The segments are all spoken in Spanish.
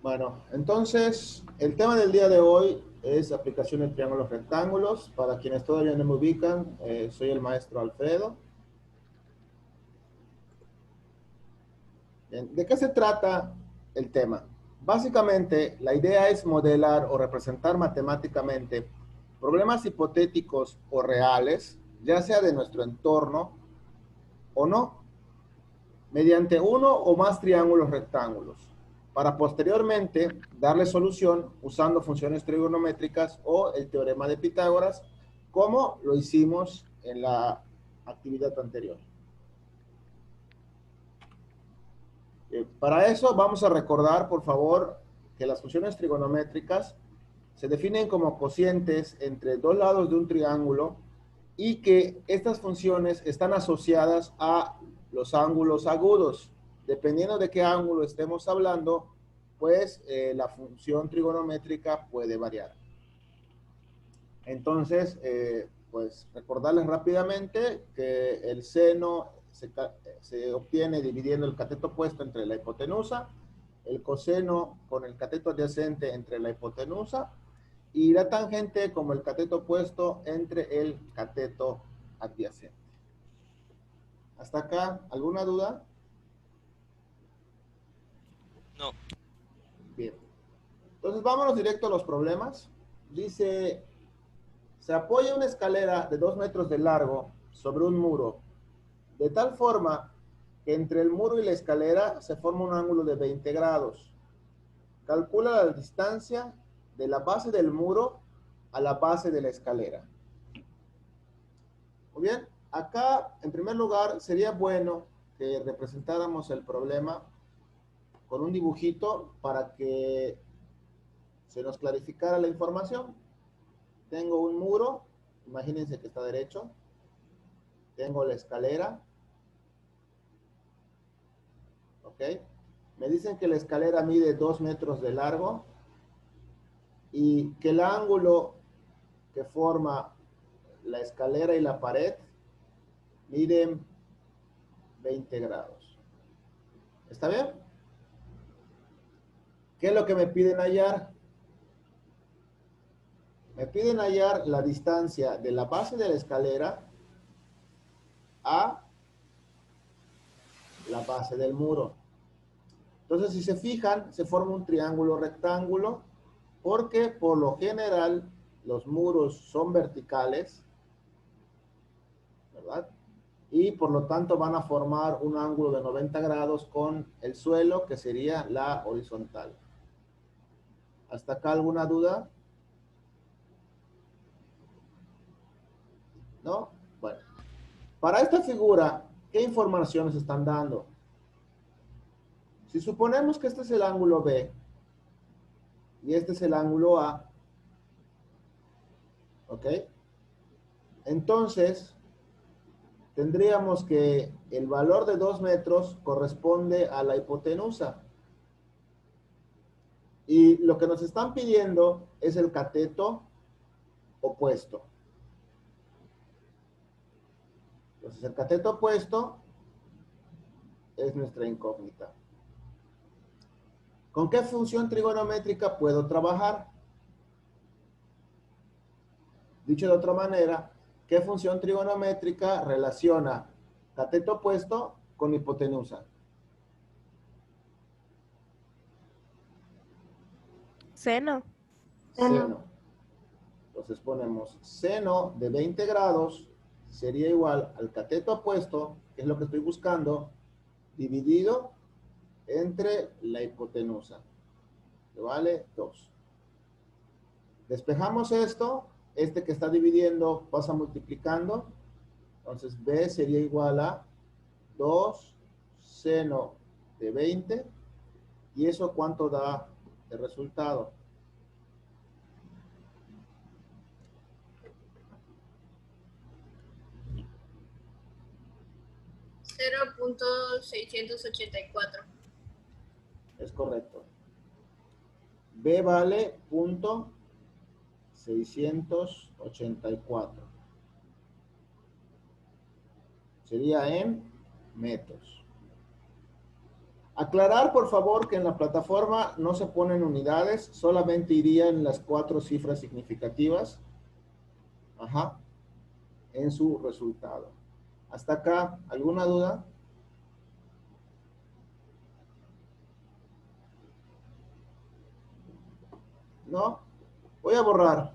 Bueno, entonces el tema del día de hoy es aplicación de triángulos rectángulos. Para quienes todavía no me ubican, soy el maestro Alfredo. Bien, ¿de qué se trata el tema? Básicamente, la idea es modelar o representar matemáticamente problemas hipotéticos o reales, ya sea de nuestro entorno o no, mediante uno o más triángulos rectángulos, para posteriormente darle solución usando funciones trigonométricas o el teorema de Pitágoras, como lo hicimos en la actividad anterior. Para eso vamos a recordar, por favor, que las funciones trigonométricas se definen como cocientes entre dos lados de un triángulo y que estas funciones están asociadas a los ángulos agudos. Dependiendo de qué ángulo estemos hablando, pues la función trigonométrica puede variar. Entonces, pues recordarles rápidamente que el seno se obtiene dividiendo el cateto opuesto entre la hipotenusa, el coseno con el cateto adyacente entre la hipotenusa y la tangente como el cateto opuesto entre el cateto adyacente. ¿Hasta acá alguna duda? No. Bien. Entonces vámonos directo a los problemas. Dice, se apoya una escalera de 2 metros de largo sobre un muro, de tal forma que entre el muro y la escalera se forma un ángulo de 20 grados. Calcula la distancia de la base del muro a la base de la escalera. Muy bien, acá en primer lugar sería bueno que representáramos el problema con un dibujito para que se nos clarificara la información. Tengo un muro, imagínense que está derecho, tengo la escalera, ¿ok? Me dicen que la escalera mide 2 metros de largo y que el ángulo que forma la escalera y la pared mide 20 grados. ¿Está bien? ¿Qué es lo que me piden hallar? Me piden hallar la distancia de la base de la escalera a la base del muro. Entonces, si se fijan, se forma un triángulo rectángulo porque por lo general los muros son verticales, ¿verdad? Y por lo tanto van a formar un ángulo de 90 grados con el suelo, que sería la horizontal. ¿Hasta acá alguna duda? ¿No? Bueno, para esta figura, ¿qué información nos están dando? Si suponemos que este es el ángulo B y este es el ángulo A, ¿ok? Entonces, tendríamos que el valor de 2 metros corresponde a la hipotenusa. Y lo que nos están pidiendo es el cateto opuesto. Entonces, el cateto opuesto es nuestra incógnita. ¿Con qué función trigonométrica puedo trabajar? Dicho de otra manera, ¿qué función trigonométrica relaciona cateto opuesto con hipotenusa? Seno. Seno. Entonces ponemos seno de 20 grados sería igual al cateto opuesto, que es lo que estoy buscando, dividido entre la hipotenusa, que vale 2. Despejamos esto, este que está dividiendo pasa multiplicando, entonces B sería igual a 2 seno de 20, y eso cuánto da de resultado. .684. Es correcto. B vale punto 684. Sería en metros. Aclarar, por favor, que en la plataforma no se ponen unidades, solamente irían las 4 cifras significativas, ajá, en su resultado. Hasta acá, ¿alguna duda? ¿No? Voy a borrar.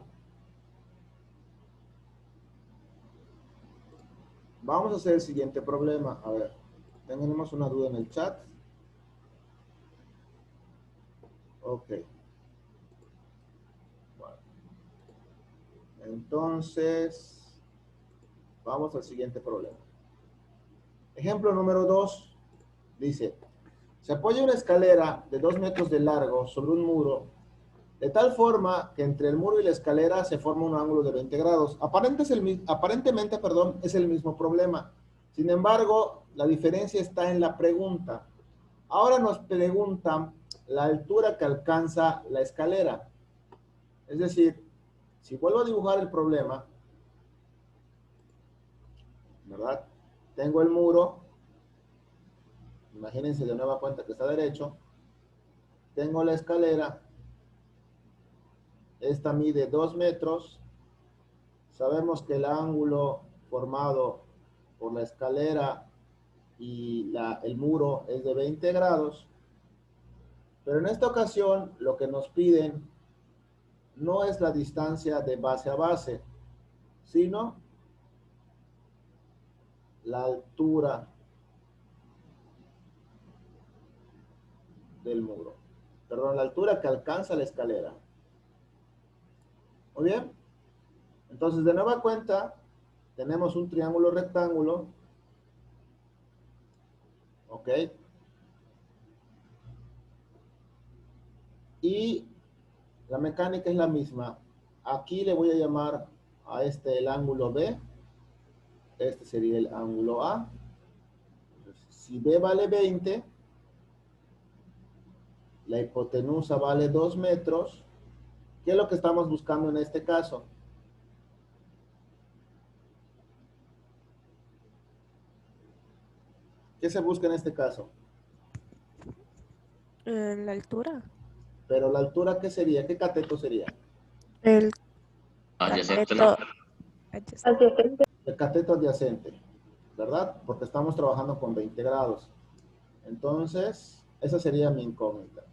Vamos a hacer el siguiente problema. A ver, tenemos una duda en el chat. Ok. Bueno. Entonces, vamos al siguiente problema. Ejemplo número 2. Dice, se apoya una escalera de 2 metros de largo sobre un muro, de tal forma que entre el muro y la escalera se forma un ángulo de 20 grados. Aparentemente, perdón, es el mismo problema. Sin embargo, la diferencia está en la pregunta. Ahora nos preguntan la altura que alcanza la escalera. Es decir, si vuelvo a dibujar el problema, ¿verdad? Tengo el muro, imagínense de nueva cuenta que está derecho, tengo la escalera, esta mide 2 metros, sabemos que el ángulo formado por la escalera y el muro es de 20 grados, pero en esta ocasión lo que nos piden no es la distancia de base a base, sino la altura del muro. Perdón, la altura que alcanza la escalera. Muy bien. Entonces, de nueva cuenta, tenemos un triángulo rectángulo. ¿Ok? Y la mecánica es la misma. Aquí le voy a llamar a este el ángulo B. Este sería el ángulo A. Entonces, si B vale 20, la hipotenusa vale 2 metros. ¿Qué es lo que estamos buscando en este caso? ¿Qué se busca en este caso? La altura. Pero la altura, ¿qué sería? ¿Qué cateto sería? El Adyacente, cateto ¿no? adyacente. El cateto adyacente, ¿verdad? Porque estamos trabajando con 20 grados. Entonces, esa sería mi incógnita.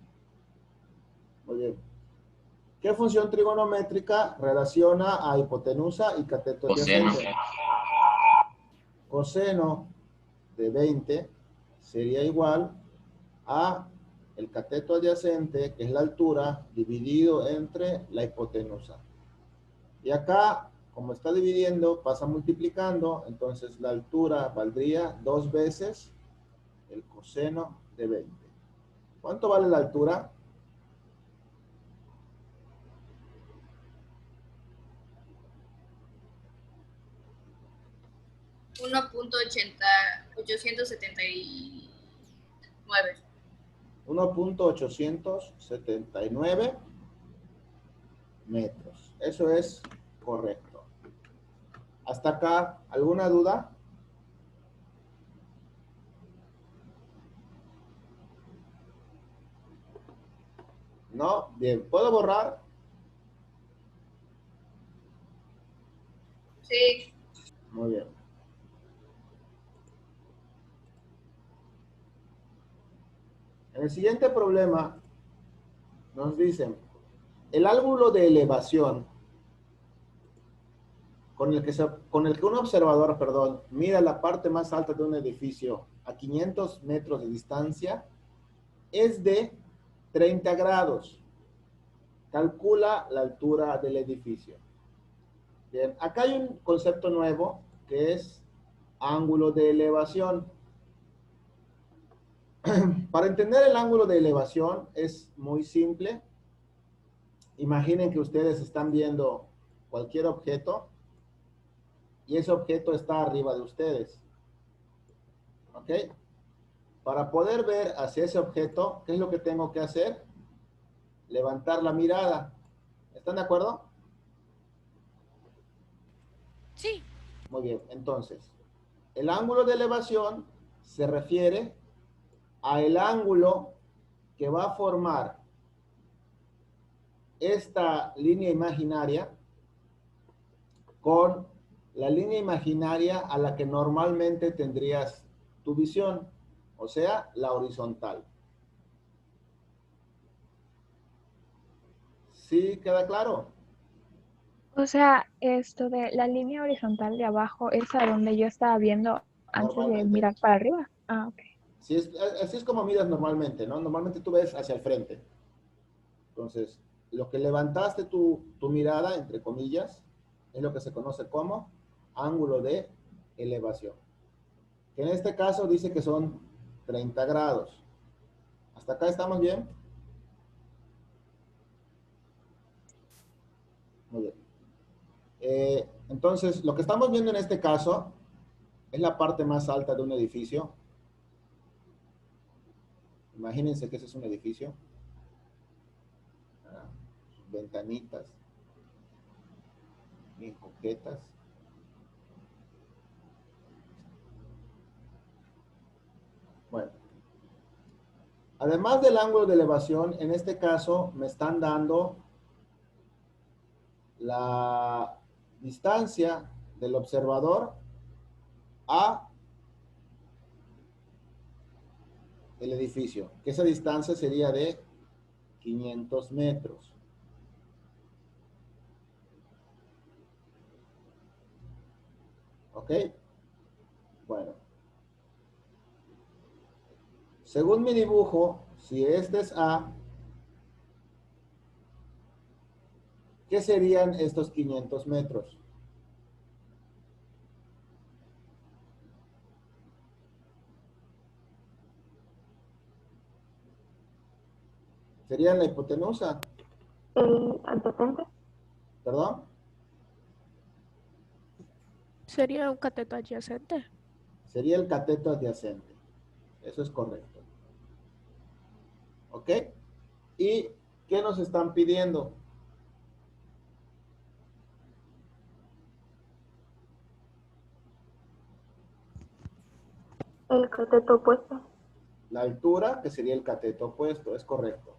Muy bien. ¿Qué función trigonométrica relaciona a hipotenusa y cateto Coseno. adyacente? Coseno de 20 sería igual a el cateto adyacente, que es la altura, dividido entre la hipotenusa. Y acá, como está dividiendo, pasa multiplicando, entonces la altura valdría 2 veces el coseno de 20. ¿Cuánto vale la altura? $1.879. 1.879 metros. Eso es correcto. Hasta acá, ¿alguna duda? ¿No? Bien, ¿puedo borrar? Sí. Muy bien. En el siguiente problema nos dicen, el ángulo de elevación con el que un observador, perdón, mira la parte más alta de un edificio a 500 metros de distancia es de 30 grados. Calcula la altura del edificio. Bien, acá hay un concepto nuevo que es ángulo de elevación. Para entender el ángulo de elevación es muy simple. Imaginen que ustedes están viendo cualquier objeto y ese objeto está arriba de ustedes. ¿Ok? Para poder ver hacia ese objeto, ¿qué es lo que tengo que hacer? Levantar la mirada. ¿Están de acuerdo? Sí. Muy bien, entonces, el ángulo de elevación se refiere al ángulo que va a formar esta línea imaginaria con la línea imaginaria a la que normalmente tendrías tu visión, o sea, la horizontal. ¿Sí queda claro? O sea, esto de la línea horizontal de abajo es a donde yo estaba viendo antes de Normalmente. mirar para arriba. Ah, ok. Así es como miras normalmente, ¿no? Normalmente tú ves hacia el frente. Entonces, lo que levantaste tu mirada, entre comillas, es lo que se conoce como ángulo de elevación. Que en este caso dice que son 30 grados. ¿Hasta acá estamos bien? Muy bien. Entonces, lo que estamos viendo en este caso es la parte más alta de un edificio. Imagínense que ese es un edificio. Ah, ventanitas, bien coquetas. Bueno, además del ángulo de elevación, en este caso me están dando la distancia del observador a el edificio, que esa distancia sería de 500 metros. ¿Ok? Bueno. Según mi dibujo, si este es A, ¿qué serían estos 500 metros? ¿Serían la hipotenusa? El adyacente. ¿Perdón? Sería un cateto adyacente. Sería el cateto adyacente. Eso es correcto. ¿Ok? ¿Y qué nos están pidiendo? El cateto opuesto. La altura, que sería el cateto opuesto, es correcto.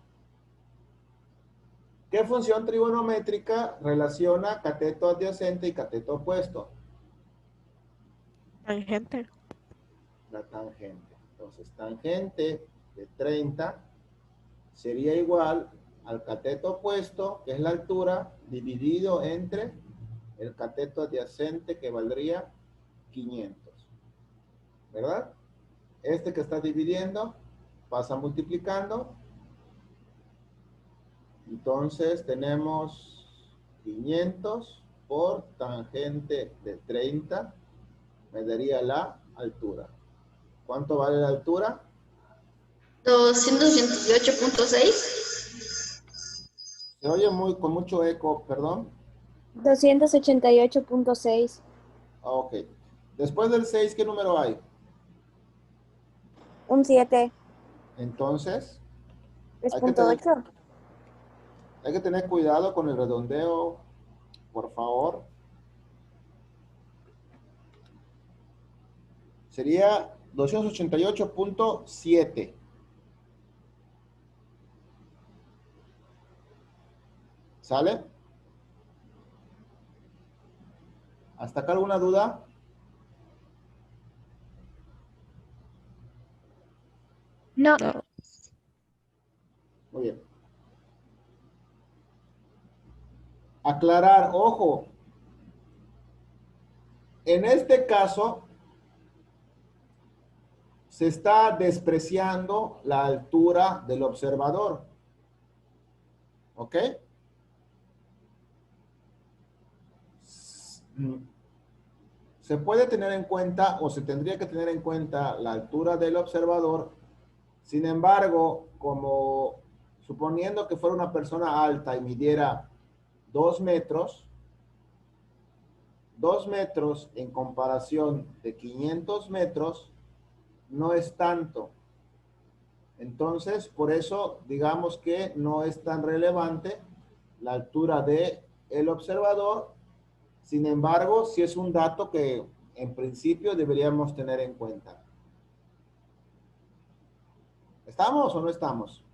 ¿Qué función trigonométrica relaciona cateto adyacente y cateto opuesto? Tangente. La tangente. Entonces, tangente de 30 sería igual al cateto opuesto, que es la altura, dividido entre el cateto adyacente, que valdría 500. ¿Verdad? Este que está dividiendo pasa multiplicando. Entonces tenemos 500 por tangente de 30, me daría la altura. ¿Cuánto vale la altura? 288.6. Se oye con mucho eco, perdón. 288.6. Ok. Después del 6, ¿qué número hay? Un 7. Entonces, hay que tener, 3.8. hay que tener cuidado con el redondeo, por favor. Sería 288.7. ¿Sale? ¿Hasta acá alguna duda? No. No. Muy bien. Aclarar, ojo. En este caso, se está despreciando la altura del observador. ¿Ok? Se puede tener en cuenta o se tendría que tener en cuenta la altura del observador. Sin embargo, como suponiendo que fuera una persona alta y midiera 2 metros, 2 metros en comparación de 500 metros no es tanto. Entonces, por eso digamos que no es tan relevante la altura del observador. Sin embargo, sí es un dato que en principio deberíamos tener en cuenta. ¿Estamos o no estamos?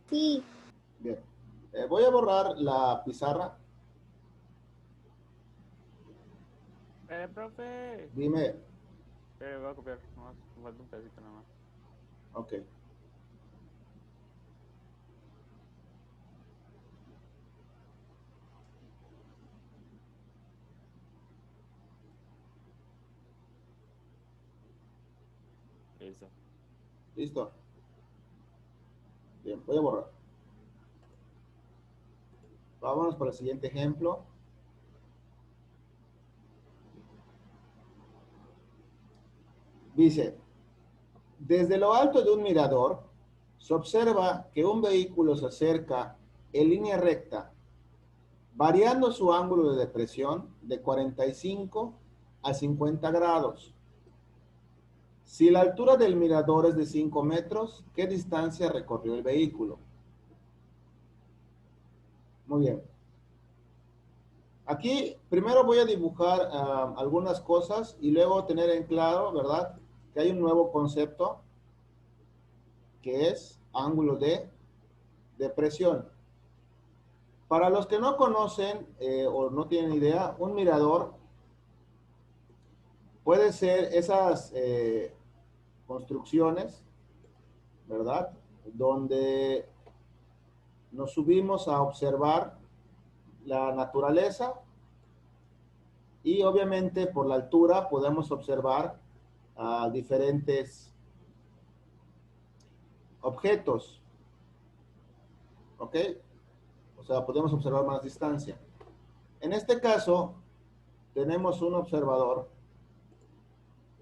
Sí. Bien. Voy a borrar la pizarra. Profe. Dime. Voy a copiar. Nomás, me falta un pedacito nada más. Ok. Listo. Listo. Bien, voy a borrar. Vámonos por el siguiente ejemplo. Dice, desde lo alto de un mirador, se observa que un vehículo se acerca en línea recta, variando su ángulo de depresión de 45 a 50 grados. Si la altura del mirador es de 5 metros, ¿qué distancia recorrió el vehículo? Muy bien. Aquí primero voy a dibujar algunas cosas y luego tener en claro, ¿verdad? Que hay un nuevo concepto que es ángulo de depresión. Para los que no conocen o no tienen idea, un mirador puede ser esas construcciones, ¿verdad? Donde nos subimos a observar la naturaleza y obviamente por la altura podemos observar diferentes objetos, ¿ok? O sea, podemos observar más distancia. En este caso, tenemos un observador,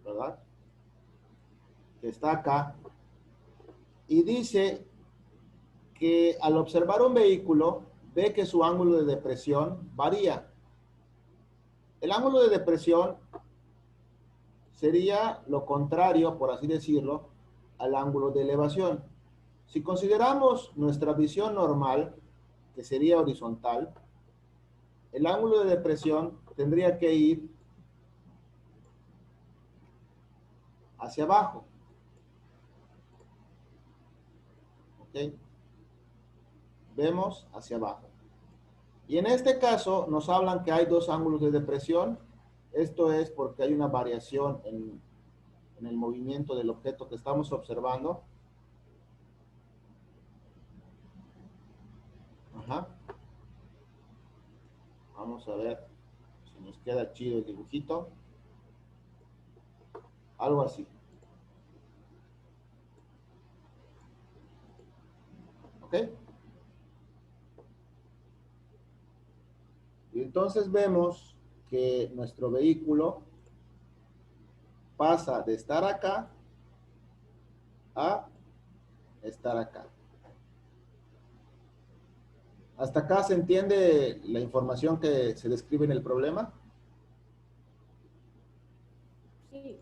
¿verdad? Que está acá y dice que al observar un vehículo, ve que su ángulo de depresión varía. El ángulo de depresión sería lo contrario, por así decirlo, al ángulo de elevación. Si consideramos nuestra visión normal, que sería horizontal, el ángulo de depresión tendría que ir hacia abajo. ¿Ok? Vemos hacia abajo. Y en este caso nos hablan que hay dos ángulos de depresión. Esto es porque hay una variación en el movimiento del objeto que estamos observando. Ajá. Vamos a ver si nos queda chido el dibujito. Algo así. ¿Ok? Y entonces vemos que nuestro vehículo pasa de estar acá a estar acá. ¿Hasta acá se entiende la información que se describe en el problema? Sí.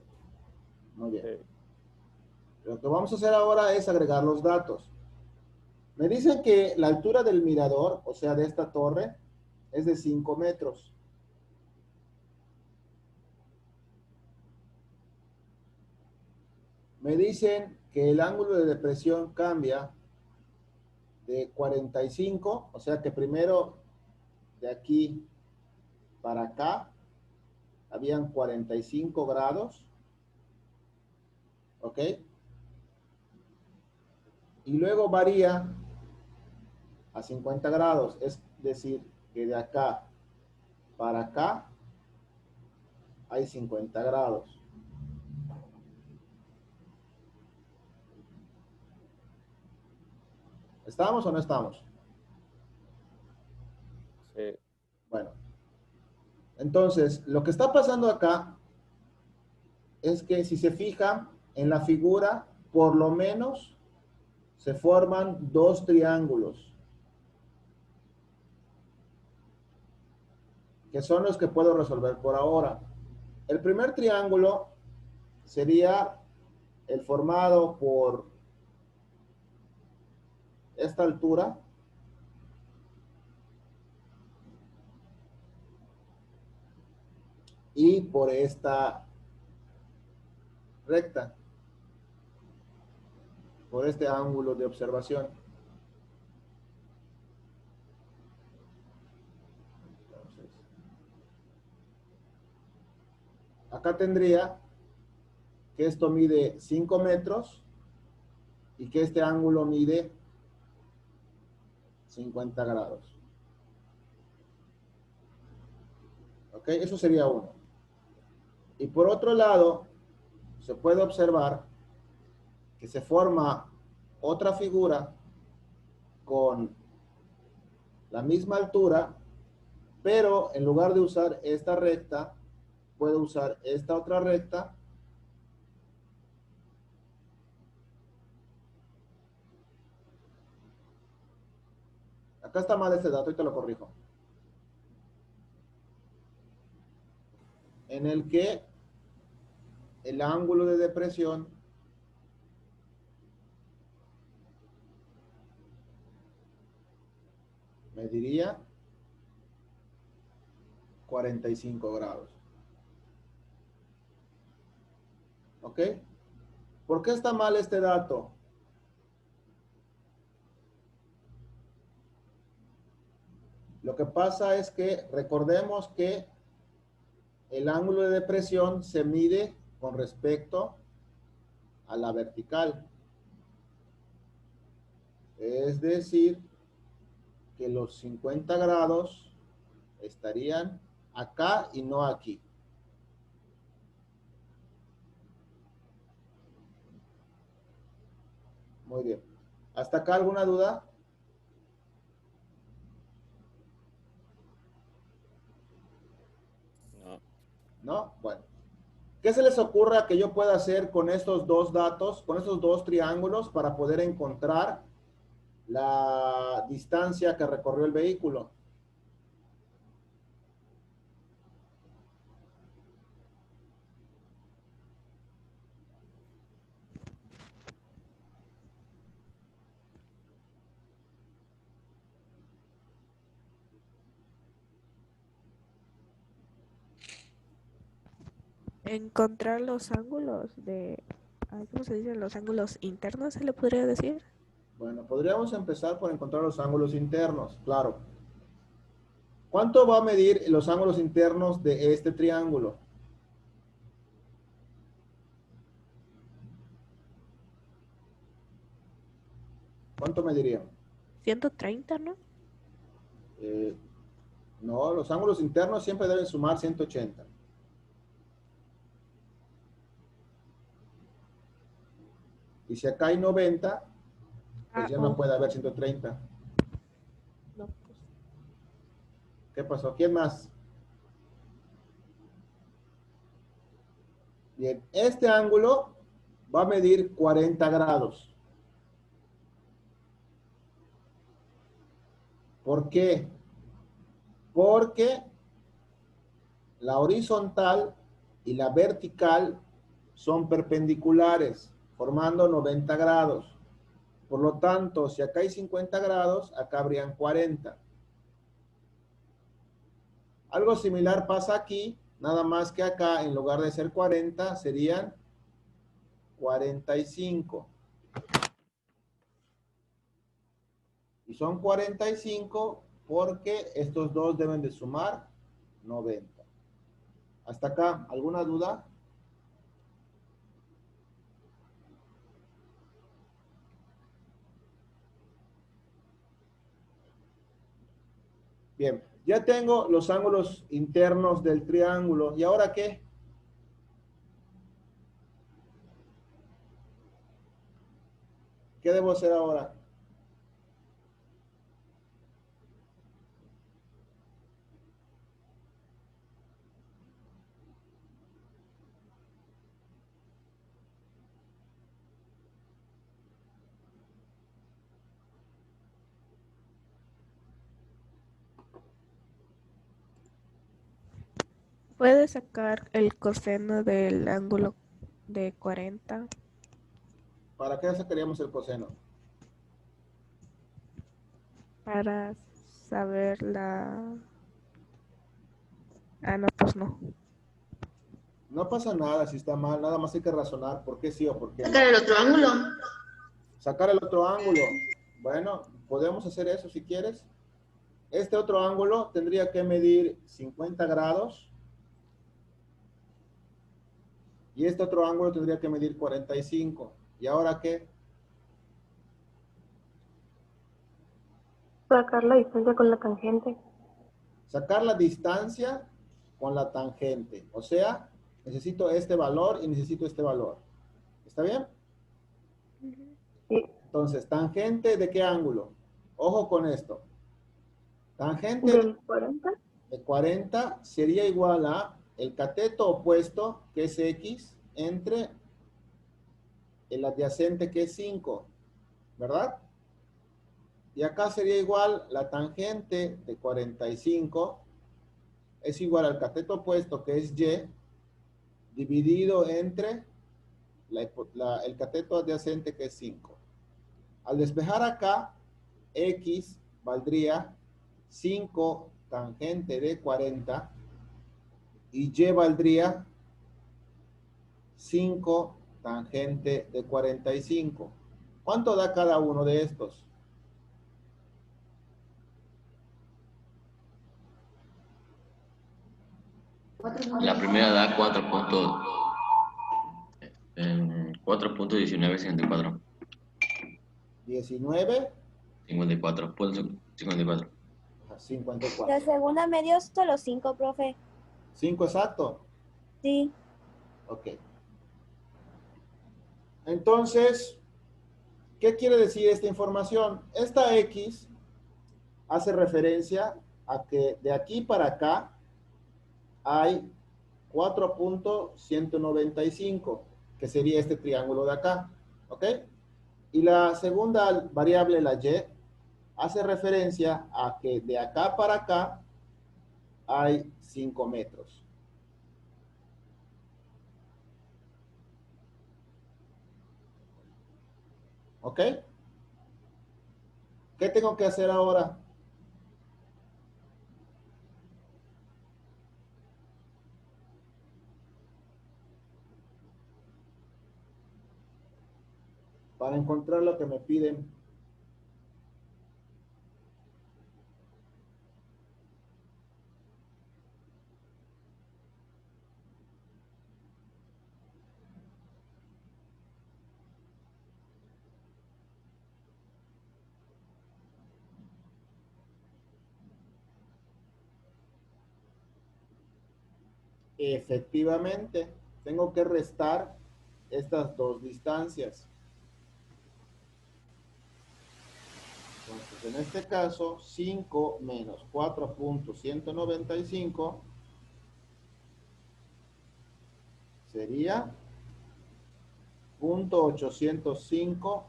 Muy bien. Sí. Lo que vamos a hacer ahora es agregar los datos. Me dicen que la altura del mirador, o sea, de esta torre, es de 5 metros. Me dicen que el ángulo de depresión cambia de 45, o sea que primero de aquí para acá habían 45 grados, ¿ok? Y luego varía a 50 grados, es decir, que de acá para acá hay 50 grados. ¿Estamos o no estamos? Sí. Bueno, entonces, lo que está pasando acá es que si se fija en la figura, por lo menos se forman dos triángulos, que son los que puedo resolver por ahora. El primer triángulo sería el formado por esta altura y por esta recta por este ángulo de observación. Entonces, acá tendría que esto mide 5 metros y que este ángulo mide 50 grados. ¿Ok? Eso sería uno. Y por otro lado, se puede observar que se forma otra figura con la misma altura, pero en lugar de usar esta recta, puedo usar esta otra recta. Acá está mal este dato y te lo corrijo. En el que el ángulo de depresión mediría 45 grados. ¿Ok? ¿Por qué está mal este dato? Lo que pasa es que recordemos que el ángulo de depresión se mide con respecto a la vertical. Es decir, que los 50 grados estarían acá y no aquí. Muy bien. ¿Hasta acá alguna duda? No. ¿No? Bueno. ¿Qué se les ocurra que yo pueda hacer con estos dos datos, con estos dos triángulos para poder encontrar la distancia que recorrió el vehículo? Encontrar los ángulos ¿cómo se dice? Los ángulos internos, se le podría decir. Bueno, podríamos empezar por encontrar los ángulos internos, claro. ¿Cuánto va a medir los ángulos internos de este triángulo? ¿Cuánto medirían? 130, ¿no? No, los ángulos internos siempre deben sumar 180. Y si acá hay 90, pues ya no puede haber 130. No, pues. ¿Qué pasó? ¿Quién más? Bien, este ángulo va a medir 40 grados. ¿Por qué? Porque la horizontal y la vertical son perpendiculares, formando 90 grados. Por lo tanto, si acá hay 50 grados, acá habrían 40. Algo similar pasa aquí, nada más que acá, en lugar de ser 40, serían 45. Y son 45 porque estos dos deben de sumar 90. Hasta acá, ¿alguna duda? Bien, ya tengo los ángulos internos del triángulo. ¿Y ahora qué? ¿Qué debo hacer ahora? Puede sacar el coseno del ángulo de 40 ¿Para qué sacaríamos el coseno? para saber la... Ah, no, pues no. No pasa nada si está mal, nada más hay que razonar por qué sí o por qué no. Sacar el otro ángulo. Sacar el otro ángulo. Bueno, podemos hacer eso si quieres. Este otro ángulo tendría que medir 50 grados. Y este otro ángulo tendría que medir 45. ¿Y ahora qué? Sacar la distancia con la tangente. Sacar la distancia con la tangente. O sea, necesito este valor y necesito este valor. ¿Está bien? Sí. Entonces, ¿tangente de qué ángulo? Ojo con esto. Tangente Del 40. de 40 sería igual a el cateto opuesto, que es X, entre el adyacente, que es 5, ¿verdad? Y acá sería igual la tangente de 45, es igual al cateto opuesto, que es Y, dividido entre el cateto adyacente, que es 5. Al despejar acá, X valdría 5 tangente de 40 y Y valdría 5 tangente de 45. ¿Cuánto da cada uno de estos? La primera da 4.1964. 19, 54.54. 54. La segunda me dio solo 5, profe. 5 exacto. Sí. Ok. Entonces, ¿qué quiere decir esta información? Esta X hace referencia a que de aquí para acá hay 4.195, que sería este triángulo de acá. ¿Ok? Y la segunda variable, la Y, hace referencia a que de acá para acá hay 5 metros. ¿Ok? ¿Qué tengo que hacer ahora? Para encontrar lo que me piden. Efectivamente, tengo que restar estas dos distancias. Entonces, en este caso, 5 menos 4.195 sería 0.805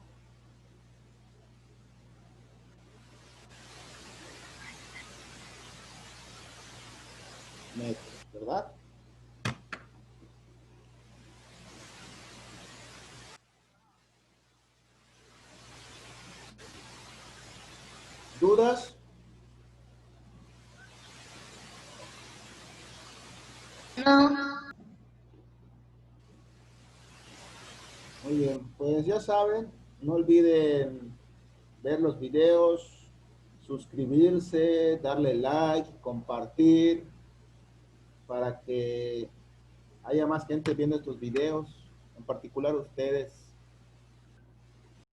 metros, ¿verdad? ¿Dudas? No. Muy bien, pues ya saben, no olviden ver los videos, suscribirse, darle like, compartir, para que haya más gente viendo estos videos, en particular ustedes.